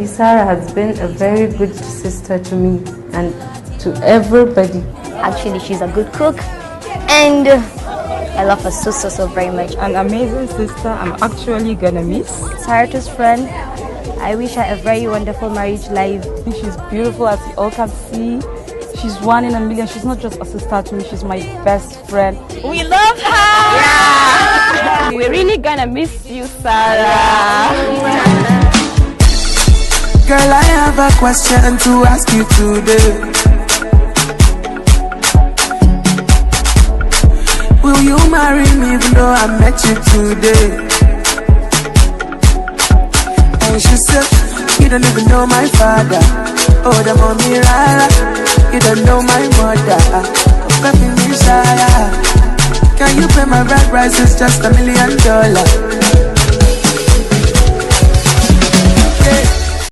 Sarah has been a very good sister to me and to everybody. Actually, she's a good cook and I love her so very much. An amazing sister I'm actually gonna miss. Sarah's friend. I wish her a very wonderful marriage life. She's beautiful, as you all can see. She's one in a million. She's not just a sister to me, she's my best friend. We love her! Yeah! We're really gonna miss you, Sarah. Girl, I have a question to ask you today. Will you marry me even though I met you today? And she said, you don't even know my father. Oh, the mommy rara. You don't know my mother. Baby Messiah, can you pay my bride price? It's just $1 million.